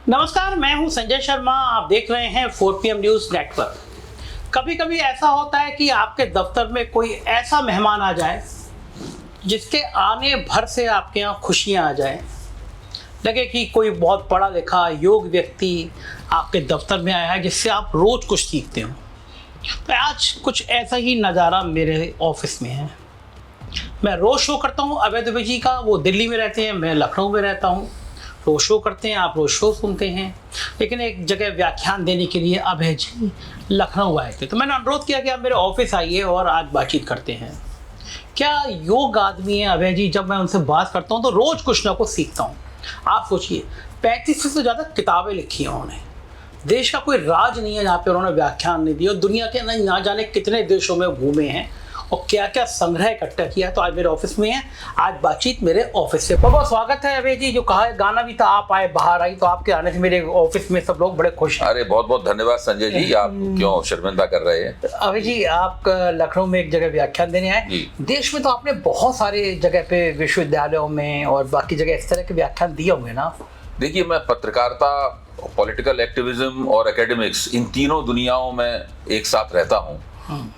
नमस्कार, मैं हूं संजय शर्मा। आप देख रहे हैं 4PM न्यूज़ नेटवर्क। कभी कभी ऐसा होता है कि आपके दफ्तर में कोई ऐसा मेहमान आ जाए जिसके आने भर से आपके यहाँ खुशियाँ आ जाए। लगे कि कोई बहुत पढ़ा लिखा योग्य व्यक्ति आपके दफ्तर में आया है जिससे आप रोज़ कुछ सीखते हो। तो आज कुछ ऐसा ही नज़ारा मेरे ऑफिस में है। मैं रोज़ शो करता हूँ अभय दुबे जी का, वो दिल्ली में रहते हैं, मैं लखनऊ में रहता हूँ। रोज़ शो करते हैं, आप रोज़ शो सुनते हैं। लेकिन एक जगह व्याख्यान देने के लिए अभय जी लखनऊ आए थे, तो मैंने अनुरोध किया कि आप मेरे ऑफिस आइए और आज बातचीत करते हैं। क्या योग आदमी है अभय जी। जब मैं उनसे बात करता हूँ तो रोज़ कुछ ना कुछ सीखता हूँ। आप सोचिए, 35 से ज़्यादा किताबें लिखी हैं उन्होंने। देश का कोई राज नहीं है जहाँ पे उन्होंने व्याख्यान नहीं दिया। और दुनिया के ना जाने कितने देशों में घूमे हैं और क्या क्या संग्रह इकट्ठा किया। तो आज मेरे ऑफिस में है, आज बातचीत मेरे ऑफिस से। बहुत स्वागत है अभय जी। जो कहा है गाना भी था, आप आए बाहर आई, तो आपके आने से मेरे ऑफिस में सब लोग बड़े खुश हैं। अरे बहुत बहुत धन्यवाद संजय जी, आप क्यों शर्मिंदा कर रहे हैं। अभय जी, आप लखनऊ में एक जगह व्याख्यान देने आए। देश में तो आपने बहुत सारे जगह पे विश्वविद्यालयों में और बाकी जगह इस तरह के व्याख्यान दिए होंगे ना। देखिए, मैं पत्रकारिता, पॉलिटिकल एक्टिविज्म और एकेडमिक्स, इन तीनों दुनियाओं में एक साथ रहता हूँ।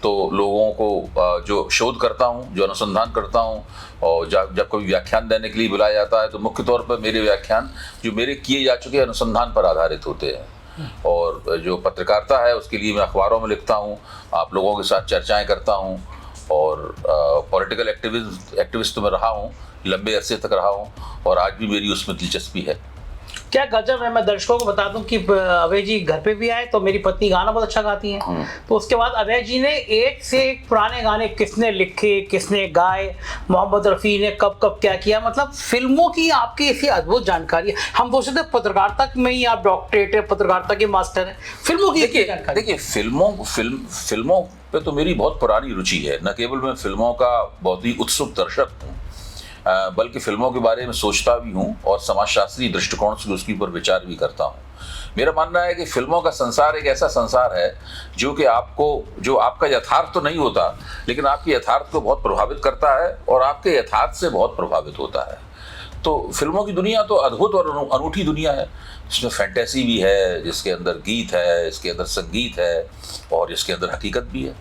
तो लोगों को जो शोध करता हूँ, जो अनुसंधान करता हूँ, और जब कोई व्याख्यान देने के लिए बुलाया जाता है तो मुख्य तौर पर मेरे व्याख्यान जो मेरे किए जा चुके अनुसंधान पर आधारित होते हैं। और जो पत्रकारिता है उसके लिए मैं अखबारों में लिखता हूँ, आप लोगों के साथ चर्चाएं करता हूँ। और पॉलिटिकल एक्टिविस्ट तो मैं रहा हूँ, लंबे अरसे तक रहा हूँ, और आज भी मेरी उसमें दिलचस्पी है। क्या गजब है। मैं दर्शकों को बता दूं कि अभय जी घर पे भी आए तो मेरी पत्नी गाना बहुत अच्छा गाती हैं। तो उसके बाद अभय जी ने एक से एक पुराने गाने किसने लिखे, किसने गाए, मोहम्मद रफ़ी ने कब कब क्या किया, मतलब फिल्मों की आपकी ऐसी अद्भुत जानकारी है। हम सोचते थे पत्रकारिता में ही आप डॉक्टरेट है, पत्रकारिता के मास्टर हैं, फिल्मों की जानकारी। देखिए, फिल्मों पे तो मेरी बहुत पुरानी रुचि है। न केवल मैं फिल्मों का बहुत ही उत्सुक दर्शक हूँ, बल्कि फिल्मों के बारे में सोचता भी हूँ और समाजशास्त्री दृष्टिकोण से उसके ऊपर विचार भी करता हूँ। मेरा मानना है कि फिल्मों का संसार एक ऐसा संसार है जो कि जो आपका यथार्थ तो नहीं होता, लेकिन आपके यथार्थ को बहुत प्रभावित करता है और आपके यथार्थ से बहुत प्रभावित होता है। तो फिल्मों की दुनिया तो अद्भुत और अनूठी दुनिया है, जिसमें फैंटेसी भी है, जिसके अंदर गीत है, इसके अंदर संगीत है, और जिसके अंदर हकीकत भी है।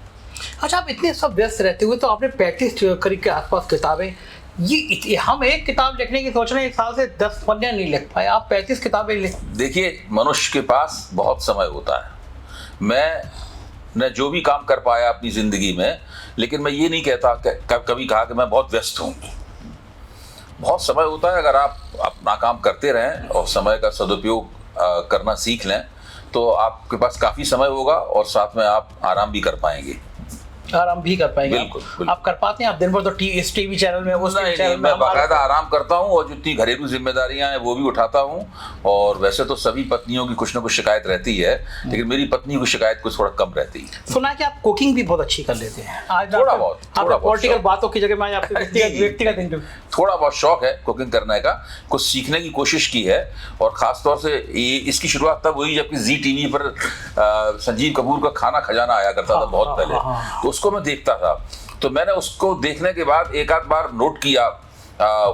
अच्छा, आप इतने सब व्यस्त रहते हुए तो आपने 35 करीब के आसपास किताबें, ये हम एक किताब लिखने की सोच रहे हैं, एक साल से 10 पन्ने नहीं लिख पाए, आप 35 किताबें लिख। देखिए, मनुष्य के पास बहुत समय होता है। मैं जो भी काम कर पाया अपनी जिंदगी में, लेकिन मैं ये नहीं कहता कभी कहा कि मैं बहुत व्यस्त हूँ। बहुत समय होता है। अगर आप अपना काम करते रहें और समय का सदुपयोग करना सीख लें तो आपके पास काफ़ी समय होगा और साथ में आप आराम भी कर पाएंगे। आराम भी कर पाएंगे। बिल्कुल। आप कर पाते हैं? आप दिन भर तो इस टीवी चैनल में, उस नहीं, मैं बाकायदा आराम करता हूँ और जितनी घरेलू जिम्मेदारियां हैं वो भी उठाता हूँ। और वैसे तो सभी पत्नियों की कुछ ना कुछ शिकायत रहती है, लेकिन मेरी पत्नी की शिकायत कुछ थोड़ा कम रहती है। सुना कि आप कुकिंग भी बहुत अच्छी कर लेते हैं। आज थोड़ा बहुत पॉलिटिकल बातों की जगह मैं आपके व्यक्तिगत इंटरव्यू, थोड़ा बहुत शौक है कुकिंग करने का, कुछ सीखने की कोशिश की है। और खासतौर से इसकी शुरुआत तब हुई जबकि जी टीवी पर संजीव कपूर का खाना खजाना आया करता था बहुत पहले, तो उसको मैं देखता था। तो मैंने उसको देखने के बाद एक आध बार नोट किया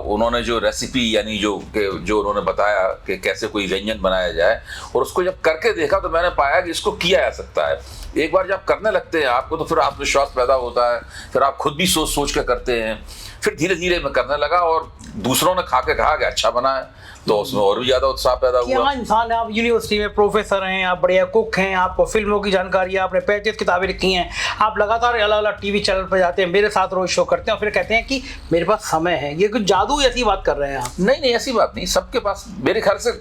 उन्होंने जो रेसिपी, यानी जो उन्होंने बताया कि कैसे कोई व्यंजन बनाया जाए, और उसको जब करके देखा तो मैंने पाया कि इसको किया जा सकता है। एक बार जब करने लगते हैं आपको तो फिर आत्मविश्वास पैदा होता है, फिर आप खुद भी सोच के करते हैं। फिर धीरे धीरे मैं करने लगा और दूसरों ने खा के कहा कि अच्छा बना है, तो उसमें और भी ज्यादा उत्साह पैदा हुआ। क्या इंसान है। आप यूनिवर्सिटी में प्रोफेसर हैं, आप बढ़िया कुक हैं, आपको फिल्मों की जानकारी है, आपने 35 किताबें लिखी हैं, आप लगातार अलग अलग टीवी चैनल पर जाते हैं, मेरे साथ रोज शो करते हैं और फिर कहते हैं कि मेरे पास समय है। ये कुछ जादू ऐसी बात कर रहे हैं आप? नहीं, ऐसी बात नहीं। सबके पास मेरे ख्याल से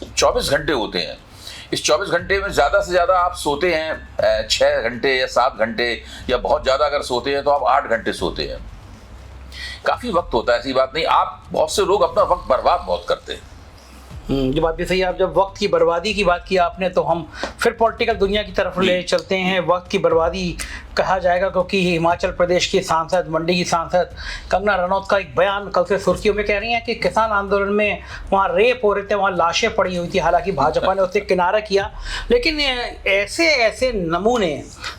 24 घंटे होते हैं। इस 24 घंटे में ज़्यादा से ज़्यादा आप सोते हैं 6 घंटे या 7 घंटे, या बहुत ज़्यादा अगर सोते हैं तो आप 8 घंटे सोते हैं। काफ़ी वक्त होता है, ऐसी बात नहीं। आप बहुत से लोग अपना वक्त बर्बाद बहुत करते हैं। ये बात भी सही है। आप जब वक्त की बर्बादी की बात की आपने, तो हम फिर पॉलिटिकल दुनिया की तरफ ले चलते हैं। वक्त की बर्बादी कहा जाएगा, क्योंकि हिमाचल प्रदेश की सांसद, मंडी की सांसद कंगना रनौत का एक बयान कल से सुर्खियों में कह रही हैं कि किसान आंदोलन में वहाँ रेप हो रहे थे, वहाँ लाशें पड़ी हुई थी। हालांकि भाजपा ने उससे किनारा किया, लेकिन ऐसे ऐसे नमूने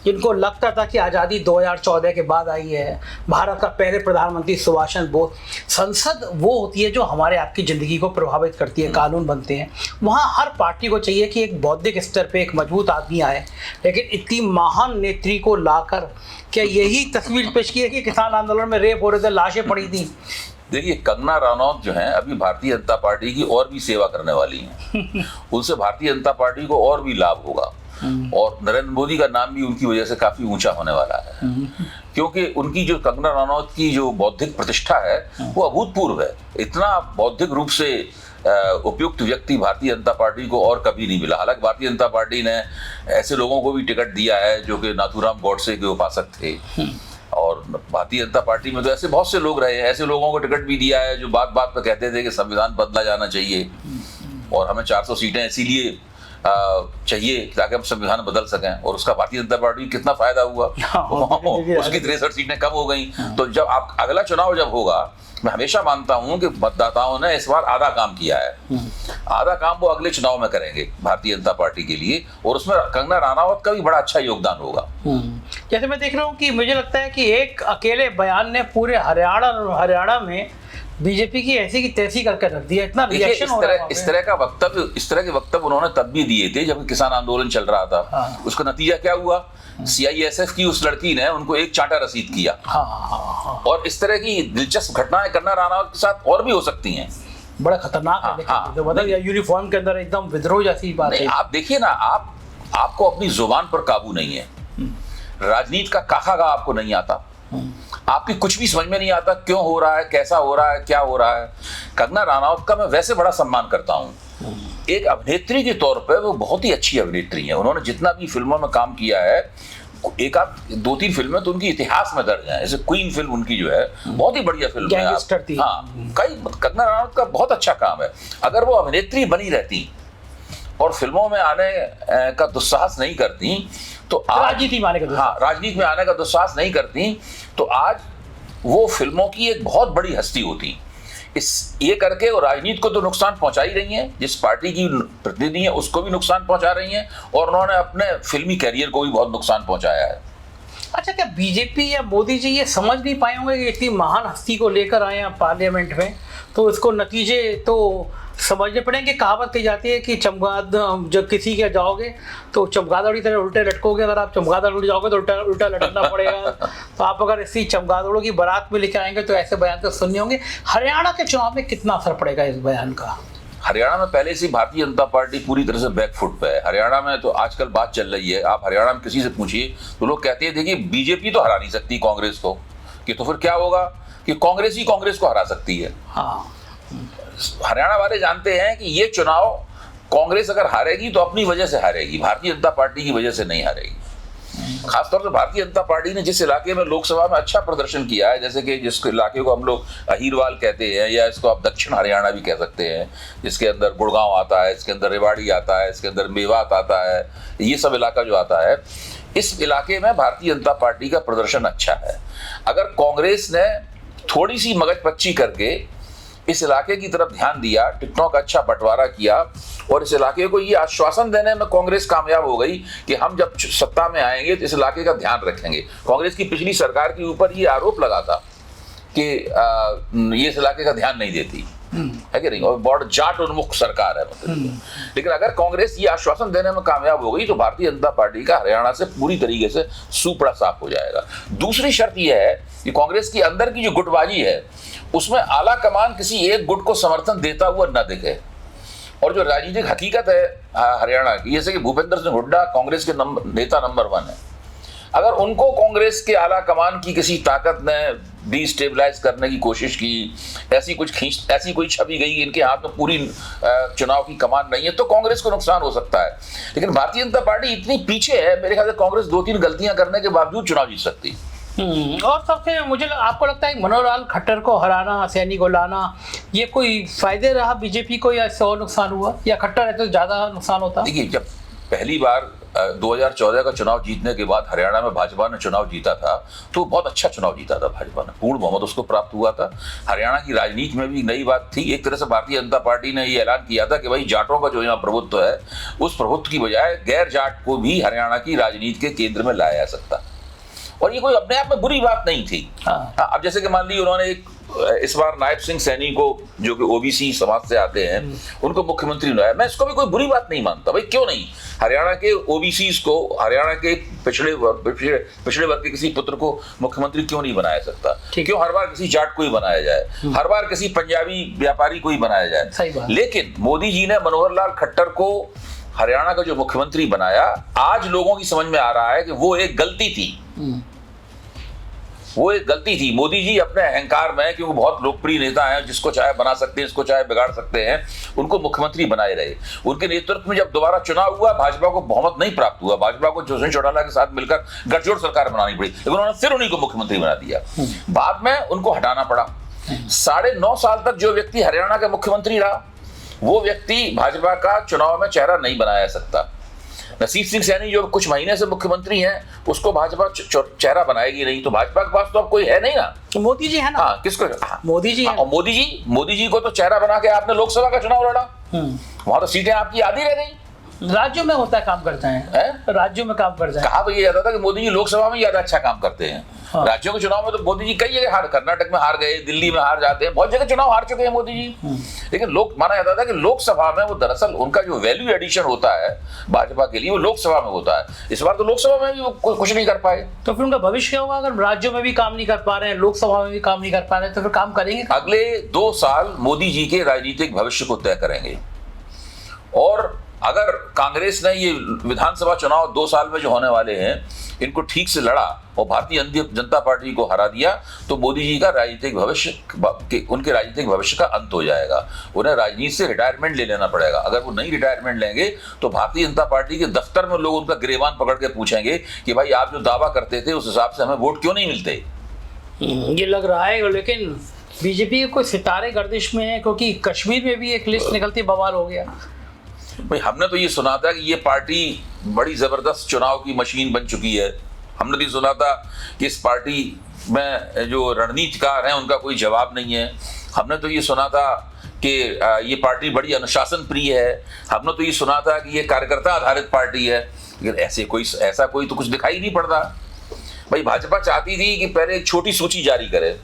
जिनको लगता था कि आज़ादी 2014 के बाद आई है, भारत का पहले प्रधानमंत्री सुभाष चंद्र बोस, संसद वो होती है जो हमारे आपकी ज़िंदगी को प्रभावित करती है, कानून बनते हैं। वहाँ हर पार्टी को चाहिए कि एक बौद्धिक स्तर पे एक मजबूत आदमी आए, लेकिन इतनी महान नेत्री को लाकर क्या यही तस्वीर पेश की है कि किसान आंदोलन में रेप हो रहे थे, लाशें पड़ी थी? देखिए, कंगना रनौत जो है अभी भारतीय जनता पार्टी की और भी सेवा करने वाली हैं। उनसे भारतीय जनता पार्टी को और भी लाभ होगा, और नरेंद्र मोदी का नाम भी उनकी वजह से काफी ऊंचा होने वाला है, क्योंकि उनकी जो कंगना रनौत की जो बौद्धिक प्रतिष्ठा है वो अभूतपूर्व है। इतना बौद्धिक रूप से उपयुक्त व्यक्ति भारतीय जनता पार्टी को और कभी नहीं मिला। हालांकि भारतीय जनता पार्टी ने ऐसे लोगों को भी टिकट दिया है जो कि नाथूराम गॉडसे के उपासक थे, और भारतीय जनता पार्टी में तो ऐसे बहुत से लोग रहे हैं, ऐसे लोगों को टिकट भी दिया है जो बात बात पर कहते थे कि संविधान बदला जाना चाहिए और हमें 400 सीटें इसीलिए चाहिए ताकि हम संविधान बदल सकें, और उसका भारतीय जनता पार्टी कितना फायदा हुआ। उसकी 63 सीटें कम हो गई। तो जब आप अगला चुनाव जब होगा, मैं हमेशा मानता हूं कि मतदाताओं ने इस बार आधा काम किया है, आधा काम वो अगले चुनाव में करेंगे भारतीय जनता पार्टी के लिए, और उसमें कंगना रनौत का भी बड़ा अच्छा योगदान होगा। जैसे मैं देख रहा हूँ कि मुझे लगता है कि एक अकेले बयान ने पूरे हरियाणा में बीजेपी की ऐसी की तैसी करके रख दिया। इतना रिएक्शन हो रहा है। इस तरह के वक्तव्य उन्होंने तब भी दिए थे जब किसान आंदोलन चल रहा था। उसका नतीजा क्या हुआ? CISF की उस लड़की ने उनको एक चांटा रसीद किया। और इस तरह की दिलचस्प घटनाएं कंगना रनौत के साथ और भी हो सकती हैं। बड़ा खतरनाक है। तो बदल या यूनिफॉर्म के अंदर एकदम विद्रोह जैसी बात है। आप देखिए ना, आपको अपनी जुबान पर काबू नहीं है, राजनीति का काका आपको नहीं आता, आपकी कुछ भी समझ में नहीं आता, क्यों हो रहा है, कैसा हो रहा है, क्या हो रहा है। कंगना रनौत का मैं वैसे बड़ा सम्मान करता हूं। एक अभिनेत्री के तौर पर वो बहुत ही अच्छी अभिनेत्री है। उन्होंने जितना भी फिल्मों में काम किया है, एक आध 2-3 फिल्में तो उनकी इतिहास में दर्ज हैं। जैसे क्वीन फिल्म उनकी जो है बहुत ही बढ़िया फिल्म है। कंगना रनौत का बहुत अच्छा काम है। अगर वो अभिनेत्री बनी रहती और फिल्मों में आने का दुस्साहस नहीं करती तो राजनीति में आने का दुस्साहस नहीं करती तो आज वो फिल्मों की एक बहुत बड़ी हस्ती होती। ये करके वो राजनीति को तो नुकसान पहुंचा ही रही हैं, जिस पार्टी की प्रतिनिधि है उसको भी नुकसान पहुंचा रही हैं, और उन्होंने अपने फिल्मी कैरियर को भी बहुत नुकसान पहुंचाया है। अच्छा, क्या बीजेपी या मोदी जी ये समझ नहीं पाए होंगे कि इतनी महान हस्ती को लेकर आए हैं पार्लियामेंट में, तो इसको नतीजे तो समझने पड़ेंगे। कहावत कही जाती है कि जब किसी के जाओगे तो चमगादड़ी तरह उल्टे लटकोगे, अगर आप चमगादड़ उड़ जाओगे तो उल्टा लटकना पड़ेगा। तो आप अगर इसी चमगादड़ों की बारात में लेकर आएंगे तो ऐसे बयान तो सुनने होंगे। हरियाणा के चुनाव में कितना असर पड़ेगा इस बयान का? हरियाणा में पहले से भारतीय जनता पार्टी पूरी तरह से बैकफुट पे है। हरियाणा में तो आजकल बात चल रही है, आप हरियाणा में किसी से पूछिए तो लोग कहते हैं देखिए बीजेपी तो हरा नहीं सकती कांग्रेस को, कि तो फिर क्या होगा कि कांग्रेस ही कांग्रेस को हरा सकती है। हरियाणा वाले जानते हैं कि ये चुनाव कांग्रेस अगर हारेगी तो अपनी वजह से हारेगी, भारतीय जनता पार्टी की वजह से नहीं हारेगी। खासतौर से भारतीय जनता पार्टी ने जिस इलाके में लोकसभा में अच्छा प्रदर्शन किया है, जैसे कि जिस इलाके को हम लोग अहीरवाल कहते हैं या इसको आप दक्षिण हरियाणा भी कह सकते हैं, जिसके अंदर गुड़गांव आता है, इसके अंदर रेवाड़ी आता है, इसके अंदर मेवात आता है, ये सब इलाका जो आता है, इस इलाके में भारतीय जनता पार्टी का प्रदर्शन अच्छा है। अगर कांग्रेस ने थोड़ी सी मगजपच्ची करके इस इलाके की तरफ ध्यान दिया, टिकटों का अच्छा बंटवारा किया और इस इलाके को ये आश्वासन देने में कांग्रेस कामयाब हो गई कि हम जब सत्ता में आएंगे तो इस इलाके का ध्यान रखेंगे। कांग्रेस की पिछली सरकार के ऊपर ये आरोप लगा था कि ये इस इलाके का ध्यान नहीं देती है कि नहीं, और बहुत जाट उन्मुख सरकार है मतलब। लेकिन अगर कांग्रेस ये आश्वासन देने में कामयाब हो गई तो भारतीय जनता पार्टी का हरियाणा से पूरी तरीके से सूपड़ा साफ हो जाएगा। दूसरी शर्त यह है कि कांग्रेस की अंदर की जो गुटबाजी है उसमें आला कमान किसी एक गुट को समर्थन देता हुआ न दिखे, और जो राजनीतिक हकीकत है हरियाणा की, जैसे कि भूपेंद्र सिंह हुड्डा कांग्रेस के नेता नंबर 1 है, अगर उनको कांग्रेस के आला कमान की किसी ताकत ने डिस्टेबलाइज करने की कोशिश की, ऐसी कोई छवि गई कि इनके हाथ में पूरी चुनाव की कमान नहीं है, तो कांग्रेस को नुकसान हो सकता है। लेकिन भारतीय जनता पार्टी इतनी पीछे है, मेरे ख्याल से कांग्रेस 2-3 गलतियां करने के बावजूद चुनाव जीत सकती। और सबसे आपको लगता है मनोहर लाल खट्टर को हराना, सैनी को लाना, ये कोई फायदे रहा बीजेपी को या इससे और नुकसान हुआ, या खट्टर रहते तो ज्यादा नुकसान होता? देखिए, जब पहली बार 2014 का चुनाव जीतने के बाद हरियाणा में भाजपा ने चुनाव जीता था, तो बहुत अच्छा चुनाव जीता था भाजपा ने, पूर्ण बहुमत उसको प्राप्त हुआ था। हरियाणा की राजनीति में भी नई बात थी। एक तरह से भारतीय जनता पार्टी ने ये ऐलान किया था कि भाई जाटों का जो यहाँ प्रभुत्व है, उस प्रभुत्व की बजाय गैर जाट को भी हरियाणा की राजनीति के केंद्र में लाया जा सकता, और ये कोई अपने आप में बुरी बात नहीं थी। अब जैसे कि मान लीजिए उन्होंने इस बार नायब सिंह सैनी को, जो कि ओबीसी समाज से आते हैं, उनको मुख्यमंत्री बनाया। मैं इसको भी कोई बुरी बात नहीं मानता। भाई क्यों नहीं, हरियाणा के ओबीसी को, हरियाणा के पिछड़े वर्ग के किसी पुत्र को मुख्यमंत्री क्यों नहीं बनाया सकता? क्यों हर बार किसी जाट को ही बनाया जाए, हर बार किसी पंजाबी व्यापारी को ही बनाया जाए? लेकिन मोदी जी ने मनोहर लाल खट्टर को हरियाणा का जो मुख्यमंत्री बनाया, आज लोगों की समझ में आ रहा है कि वो एक गलती थी। वो एक गलती थी। मोदी जी अपने अहंकार में, क्योंकि बहुत लोकप्रिय नेता हैं, जिसको चाहे बना सकते हैं, जिसको चाहे बिगाड़ सकते हैं, उनको मुख्यमंत्री बनाए रहे। उनके नेतृत्व में जब दोबारा चुनाव हुआ, भाजपा को बहुमत नहीं प्राप्त हुआ, भाजपा को जोशी चौटाला के साथ मिलकर गठजोड़ सरकार बनानी पड़ी, लेकिन उन्होंने फिर उन्हीं को मुख्यमंत्री बना दिया। बाद में उनको हटाना पड़ा। 9.5 साल तक जो व्यक्ति हरियाणा का मुख्यमंत्री रहा, वो व्यक्ति भाजपा का चुनाव में चेहरा नहीं बनाया सकता। नसीब सिंह सैनी जो कुछ महीने से मुख्यमंत्री हैं, उसको भाजपा चेहरा बनाएगी नहीं, तो भाजपा के पास तो अब कोई है नहीं ना। मोदी जी है ना। हाँ, किसको? मोदी जी है। और मोदी जी को तो चेहरा बना के आपने लोकसभा का चुनाव लड़ा, वहां तो सीटें आपकी आधी रह गई। राज्यों में होता है, काम करते हैं, राज्यों में काम करते हैं। कहा तो ये जाता था कि मोदी जी लोकसभा में ज्यादा अच्छा काम करते हैं। हाँ। राज्यों के चुनाव में तो मोदी जी कई जगह हार, कर्नाटक में हार गए, दिल्ली में हार जाते हैं, बहुत जगह चुनाव हार चुके हैं मोदी जी। लेकिन लोग माना जाता था कि लोकसभा में वो दरअसल उनका जो वैल्यू एडिशन होता है भाजपा के लिए, वो लोकसभा में होता है। इस बार तो लोकसभा में भी वो कुछ नहीं कर पाए। तो फिर उनका भविष्य क्या होगा? अगर राज्यों में भी काम नहीं कर पा रहे हैं, लोकसभा में भी काम नहीं कर पा रहे हैं, तो फिर काम करेंगे? अगले 2 साल मोदी जी के राजनीतिक भविष्य को तय करेंगे। और अगर कांग्रेस ने ये विधानसभा चुनाव 2 साल में जो होने वाले हैं, इनको ठीक से लड़ा और भारतीय जनता पार्टी को हरा दिया, तो मोदी जी का राजनीतिक भविष्य, उनके राजनीतिक भविष्य का अंत हो जाएगा। उन्हें राजनीति से रिटायरमेंट ले लेना पड़ेगा। अगर वो नहीं रिटायरमेंट लेंगे, तो भारतीय जनता पार्टी के दफ्तर में लोग उनका गिरेबान पकड़ के पूछेंगे कि भाई आप जो दावा करते थे, उस हिसाब से हमें वोट क्यों नहीं मिलते। ये लग रहा है। लेकिन बीजेपी के कोई सितारे गर्दिश में है, क्योंकि कश्मीर में भी एक लिस्ट निकलती, बवाल हो गया। भाई हमने तो ये सुना था कि ये पार्टी बड़ी जबरदस्त चुनाव की मशीन बन चुकी है। हमने भी सुना था कि इस पार्टी में जो रणनीतिकार हैं, उनका कोई जवाब नहीं है। हमने तो ये सुना था कि ये पार्टी बड़ी अनुशासन प्रिय है। हमने तो ये सुना था कि ये कार्यकर्ता आधारित पार्टी है। लेकिन ऐसा कोई तो कुछ दिखाई नहीं पड़ता। भाई भाजपा चाहती थी कि पहले एक छोटी सूची जारी करे,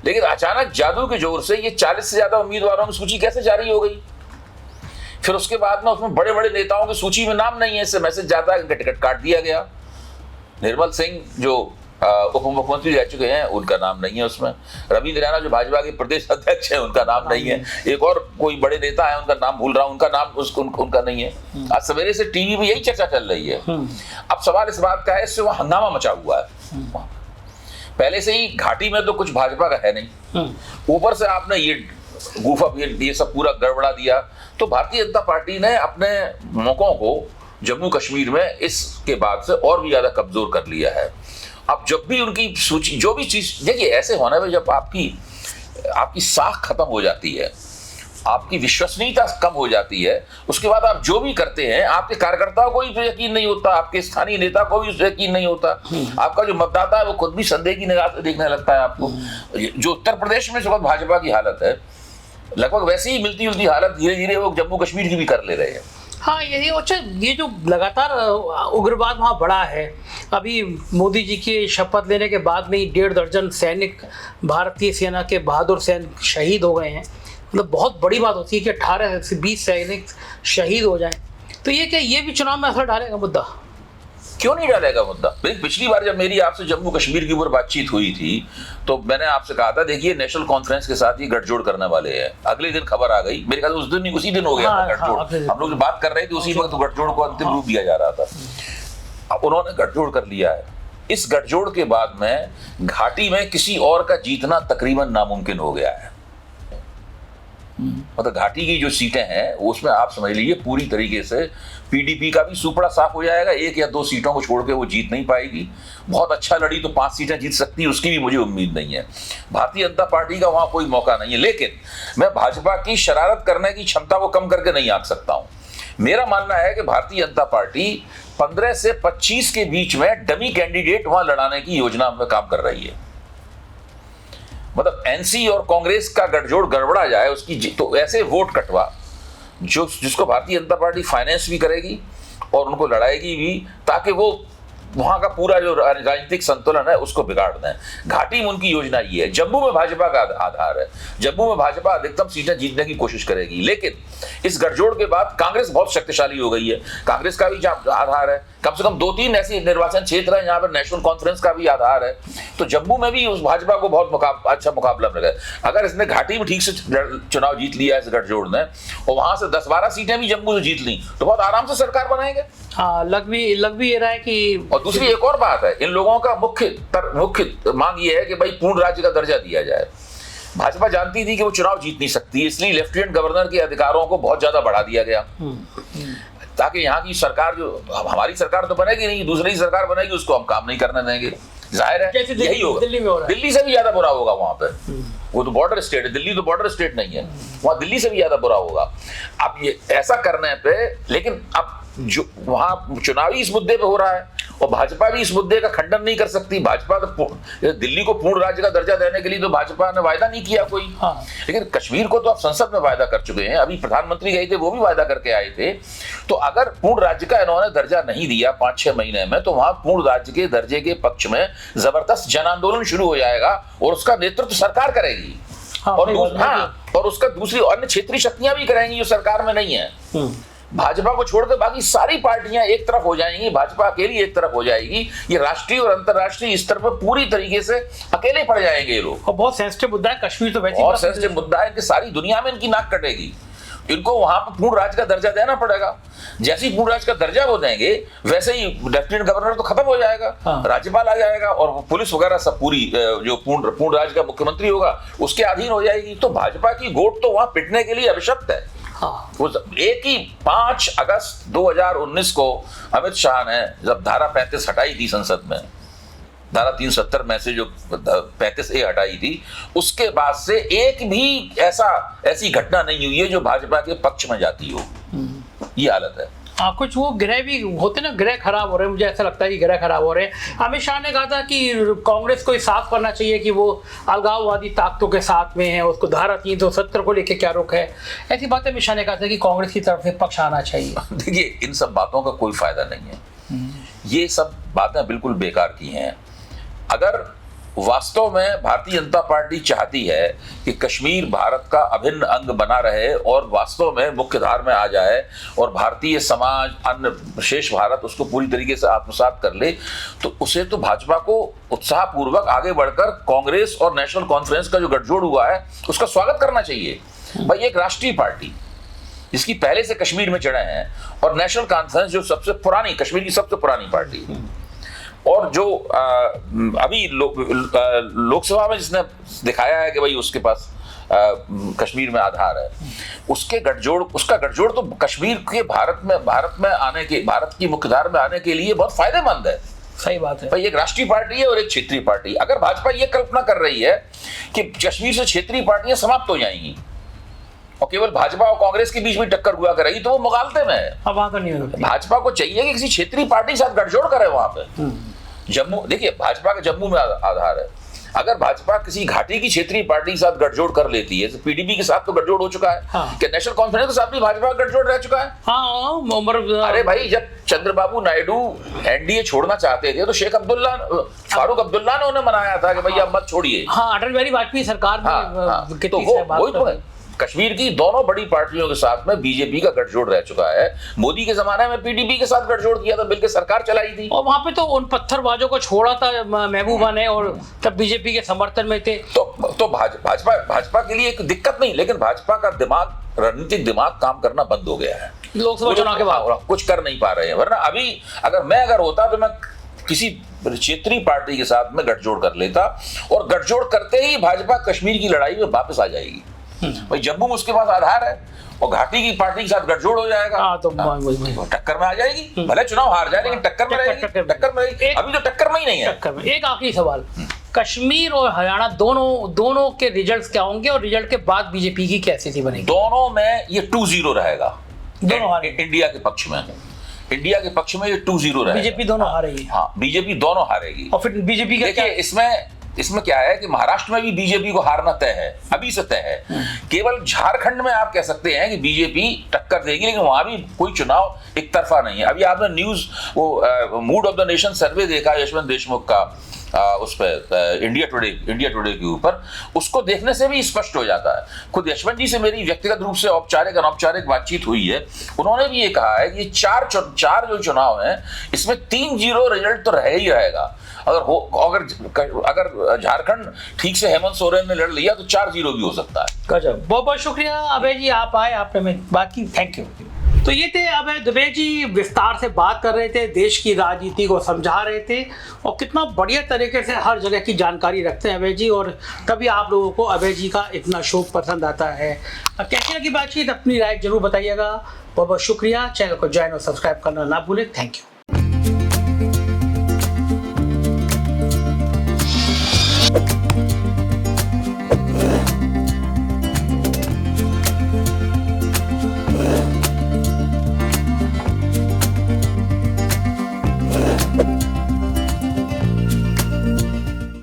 लेकिन अचानक जादू के जोर से ये 40 से ज्यादा उम्मीदवारों की सूची कैसे जारी हो गई? फिर उसके बाद में उसमें बड़े बड़े नेताओं की सूची में नाम नहीं है, इससे मैसेज जाता है कि टिकट काट दिया गया। निर्मल सिंह जो उप मुख्यमंत्री रह चुके हैं, उनका नाम नहीं है उसमें। रविंद्र रैना जो भाजपा के प्रदेश अध्यक्ष हैं, उनका नाम नहीं है। एक और कोई बड़े नेता है, उनका नाम भूल रहा हूं, उनका नाम उनका नहीं है। आज सवेरे से टीवी में यही चर्चा चल रही है। अब सवाल इस बात का है, इससे वहां हंगामा मचा हुआ है। पहले से ही घाटी में तो कुछ भाजपा का है नहीं, ऊपर से आपने ये सब पूरा गड़बड़ा दिया। तो भारतीय जनता पार्टी ने अपने मौकों को जम्मू कश्मीर में इसके बाद से और भी ज्यादा कमजोर कर लिया है। अब जब भी उनकी सूची, जो भी चीज, देखिए ऐसे होने में जब आपकी साख खत्म हो जाती है, आपकी विश्वसनीयता कम हो जाती है, उसके बाद आप जो भी करते हैं, आपके कार्यकर्ताओं को भी यकीन नहीं होता, आपके स्थानीय नेता को भी यकीन नहीं होता, आपका जो मतदाता है वो खुद भी संदेह की निगाह से देखने लगता है आपको। जो उत्तर प्रदेश में इस वक्त भाजपा की हालत है, लगभग वैसी ही मिलती जुलती हालत धीरे धीरे वो जम्मू कश्मीर की भी कर ले रहे हैं। हाँ, ये जो लगातार उग्रवाद वहाँ बढ़ा है, अभी मोदी जी की शपथ लेने के बाद में ही 1.5 दर्जन सैनिक भारतीय सेना के बहादुर सैनिक शहीद हो गए हैं। मतलब बहुत बड़ी बात होती है कि 18 से 20 सैनिक शहीद हो जाएं। तो ये क्या, ये भी चुनाव में असर डालेगा मुद्दा? क्यों नहीं डालेगा मुद्दा? पिछली बार जब मेरी आपसे जम्मू कश्मीर की ऊपर बातचीत हुई थी, तो मैंने आपसे कहा था, देखिए नेशनल कॉन्फ्रेंस के साथ ही गठजोड़ करने वाले हैं। अगले दिन खबर आ गई, मेरे ख्याल उसी दिन हो गया था गठजोड़। हम लोग बात कर रहे थे उसी वक्त गठजोड़ को अंतिम रूप दिया जा रहा था। अब उन्होंने गठजोड़ कर लिया है। इस गठजोड़ के बाद में घाटी में किसी और का जीतना तकरीबन नामुमकिन हो गया है। मतलब घाटी की जो सीटें हैं, उसमें आप समझ लीजिए पूरी तरीके से पीडीपी का भी सुपड़ा साफ हो जाएगा। 1 या 2 सीटों को छोड़ के वो जीत नहीं पाएगी। बहुत अच्छा लड़ी तो 5 सीटें जीत सकती है, उसकी भी मुझे उम्मीद नहीं है। भारतीय जनता पार्टी का वहां कोई मौका नहीं है। लेकिन मैं भाजपा की शरारत करने की क्षमता को कम करके नहीं आंक सकता हूं। मेरा मानना है कि भारतीय जनता पार्टी 15 से 25 के बीच में डमी कैंडिडेट वहां लड़ाने की योजना में काम कर रही है। मतलब एनसी और कांग्रेस का गठजोड़ गड़बड़ा जाए उसकी, तो ऐसे वोट कटवा जिसको भारतीय जनता पार्टी फाइनेंस भी करेगी और उनको लड़ाएगी भी, ताकि वो वहां का पूरा जो राजनीतिक संतुलन है उसको बिगाड़ दें। घाटी में उनकी योजना ये है। जम्मू में भाजपा का आधार है, जम्मू में भाजपा अधिकतम सीटें जीतने की कोशिश करेगी, लेकिन इस गठजोड़ के बाद कांग्रेस बहुत शक्तिशाली हो गई है। कांग्रेस का भी आधार है, कम से कम 2-3 ऐसे निर्वाचन क्षेत्र है जहां पर नेशनल कॉन्फ्रेंस का भी आधार है। तो जम्मू में भी उस भाजपा को बहुत अच्छा मुकाबला मिल रहा है। अगर इसने घाटी में ठीक से चुनाव जीत लिया इस गठजोड़ ने और वहां से 10-12 सीटें भी जम्मू से जीत ली तो बहुत आराम से सरकार बनाएंगे। हाँ, लग भी ये रहा है कि, और दूसरी एक और बात है, इन लोगों का मुख्य मांग ये है कि भाई पूर्ण राज्य का दर्जा दिया जाए। भाजपा जानती थी कि वो चुनाव जीत नहीं सकती, इसलिए लेफ्टिनेंट गवर्नर के अधिकारों को बहुत ज्यादा बढ़ा दिया गया, ताकि यहाँ की सरकार, जो हमारी सरकार तो बनेगी नहीं, दूसरी सरकार बनेगी, उसको हम काम नहीं करने देंगे। जाहिर है यही होगा। दिल्ली में हो रहा है। दिल्ली से भी ज्यादा बुरा होगा वहां पे। वो तो बॉर्डर स्टेट है, दिल्ली तो बॉर्डर स्टेट नहीं है, वहां दिल्ली से भी ज्यादा बुरा होगा। अब ये ऐसा करने पे, लेकिन अब जो वहां चुनावी इस मुद्दे पे हो रहा है और भाजपा भी इस मुद्दे का खंडन नहीं कर सकती। भाजपा तो दिल्ली को पूर्ण राज्य का दर्जा देने के लिए तो भाजपा ने वायदा नहीं किया कोई। हाँ। लेकिन कश्मीर को तो आप संसद में वायदा कर चुके हैं, अभी प्रधानमंत्री गए थे वो भी वायदा करके आए थे। तो अगर पूर्ण राज्य का इन्होंने दर्जा नहीं दिया 5-6 महीने में, तो वहां पूर्ण राज्य के दर्जे के पक्ष में जबरदस्त जन आंदोलन शुरू हो जाएगा और उसका नेतृत्व सरकार करेगी। और उसका दूसरी अन्य क्षेत्रीय शक्तियां भी करेंगी जो सरकार में नहीं है। भाजपा को छोड़कर बाकी सारी पार्टियां एक तरफ हो जाएंगी, भाजपा अकेली एक तरफ हो जाएगी। ये राष्ट्रीय और अंतर्राष्ट्रीय स्तर पर पूरी तरीके से अकेले पड़ जाएंगे ये लोग। और बहुत सेंसिटिव मुद्दा है कश्मीर, तो वैसे बहुत सेंसिटिव मुद्दा है कि सारी दुनिया में इनकी नाक कटेगी। इनको वहां पर पूर्ण राज्य का दर्जा देना पड़ेगा। जैसे ही पूर्ण राज्य का दर्जा वो देंगे वैसे ही लेफ्टिनेंट गवर्नर तो खत्म हो जाएगा। हाँ। राज्यपाल आ जाएगा और पुलिस वगैरह सब पूरी जो पूर्ण राज्य का मुख्यमंत्री होगा उसके अधीन हो जाएगी। तो भाजपा की गोट तो वहां पिटने के लिए अभिशप्त है। हाँ। एक ही 5 अगस्त 2019 को अमित शाह ने जब धारा 35 हटाई थी संसद में, धारा 370 में से जो 35A हटाई थी, उसके बाद से एक भी ऐसी घटना नहीं हुई है जो भाजपा के पक्ष में जाती हो। ये हालत है। हाँ, कुछ वो ग्रह भी होते ना, ग्रह खराब हो रहे हैं। मुझे ऐसा लगता है कि ग्रह खराब हो रहे हैं। अमित शाह ने कहा था कि कांग्रेस को साफ करना चाहिए कि वो अलगाववादी ताकतों के साथ में है, उसको धारा 370 को लेके क्या रुख है। ऐसी बातें अमित शाह ने कहा था कि कांग्रेस की तरफ से पक्ष आना चाहिए। देखिए, इन सब बातों का कोई फायदा नहीं है। ये सब बातें बिल्कुल बेकार की हैं। अगर वास्तव में भारतीय जनता पार्टी चाहती है कि कश्मीर भारत का अभिन्न अंग बना रहे और वास्तव में मुख्य धारा में आ जाए और भारतीय समाज, अन्य शेष भारत उसको पूरी तरीके से आत्मसात कर ले, तो उसे तो भाजपा को उत्साहपूर्वक आगे बढ़कर कांग्रेस और नेशनल कॉन्फ्रेंस का जो गठजोड़ हुआ है उसका स्वागत करना चाहिए। भाई, एक राष्ट्रीय पार्टी जिसकी पहले से कश्मीर में जड़ें हैं और नेशनल कॉन्फ्रेंस जो सबसे पुरानी, कश्मीर की सबसे पुरानी पार्टी, और जो अभी लोकसभा में जिसने दिखाया है कि भाई उसके पास कश्मीर में आधार है, उसका गठजोड़ तो कश्मीर के भारत की मुख्यधारा में आने के लिए बहुत फायदेमंद है। सही बात है भाई, एक राष्ट्रीय पार्टी है और एक क्षेत्रीय पार्टी। अगर भाजपा ये कल्पना कर रही है कि कश्मीर से क्षेत्रीय पार्टियां समाप्त हो जाएंगी और केवल भाजपा और कांग्रेस के बीच में टक्कर हुआ करेगी, तो वो मुगालते में है। वहां तो नहीं होगा। भाजपा को चाहिए कि किसी क्षेत्रीय पार्टी के साथ गठजोड़ करे वहां पे। जम्मू, देखिए, भाजपा का जम्मू में आधार है। अगर भाजपा किसी घाटी की क्षेत्रीय पार्टी के साथ गठजोड़ कर लेती है, तो पीडीपी के साथ तो गठजोड़ हो चुका है। हाँ। क्या नेशनल कॉन्फ्रेंस के साथ भी भाजपा का गठजोड़ रह चुका है? हाँ, अरे भाई, जब चंद्रबाबू नायडू एनडीए छोड़ना चाहते थे तो शेख फारूक अब्दुल्ला ने उन्हें मनाया था कि भाई अब मत छोड़िए। हाँ, अटल बिहारी वाजपेयी सरकार में तो वही तो है। कश्मीर की दोनों बड़ी पार्टियों के साथ में बीजेपी का गठजोड़ रह चुका है। मोदी के जमाने में पीडीपी के साथ गठजोड़ किया था, मिलकर सरकार चलाई थी। और वहां पे तो उन पत्थरबाजों को छोड़ा था महबूबा ने, और तब बीजेपी के समर्थन में थे। तो भाजपा के लिए एक दिक्कत नहीं, लेकिन भाजपा का दिमाग, रणनीतिक दिमाग काम करना बंद हो गया है लोकसभा चुनाव के बाद। कुछ कर नहीं पा रहे हैं। वरना अभी अगर होता तो मैं किसी क्षेत्रीय पार्टी के साथ में गठजोड़ कर लेता, और गठजोड़ करते ही भाजपा कश्मीर की लड़ाई में वापस आ जाएगी। भाई, जम्मू में उसके पास आधार है और घाटी की पार्टी के साथ गठजोड़ हो जाएगा। तो टक्कर में आ जाएगी। भले चुनाव हार जाए, लेकिन टक्कर में रहेगी। अभी तो टक्कर में ही नहीं है। एक आखिरी सवाल, कश्मीर और हरियाणा दोनों के रिजल्ट्स क्या होंगे और रिजल्ट के बाद बीजेपी की क्या स्थिति बनेगी? दोनों में ये 2-0 रहेगा, दोनों इंडिया के पक्ष में। इंडिया के पक्ष में ये 2-0 रहेगा। बीजेपी दोनों हारेगी। हाँ, बीजेपी दोनों हारेगी। और फिर बीजेपी का क्या? देखिए इसमें क्या है कि महाराष्ट्र में भी बीजेपी को हारना तय है, अभी से तय है। केवल झारखंड में आप कह सकते हैं कि बीजेपी टक्कर देगी, लेकिन वहां भी कोई चुनाव एक तरफा नहीं है। अभी आपने न्यूज वो मूड ऑफ द नेशन सर्वे देखा यशवंत देशमुख का, उस पर इंडिया टुडे के ऊपर, उसको देखने से भी स्पष्ट हो जाता है। खुद यशवंत जी से मेरी व्यक्तिगत रूप से औपचारिक अनौपचारिक बातचीत हुई है, उन्होंने भी ये कहा है कि चार जो चुनाव हैं इसमें 3-0 रिजल्ट तो रह ही रहेगा। अगर झारखंड ठीक से हेमंत सोरेन ने लड़ लिया तो 4-0 भी हो सकता है। गजब, बहुत बहुत शुक्रिया अभय जी, आप आए, आपने बाकी थैंक यू। तो ये थे अभय दुबे जी, विस्तार से बात कर रहे थे, देश की राजनीति को समझा रहे थे और कितना बढ़िया तरीके से हर जगह की जानकारी रखते हैं अभय जी। और तभी आप लोगों को अभय जी का इतना शो पसंद आता है। कैसी लगी बातचीत, अपनी राय जरूर बताइएगा। बहुत बहुत शुक्रिया। चैनल को ज्वाइन और सब्सक्राइब करना ना भूलें। Thank you.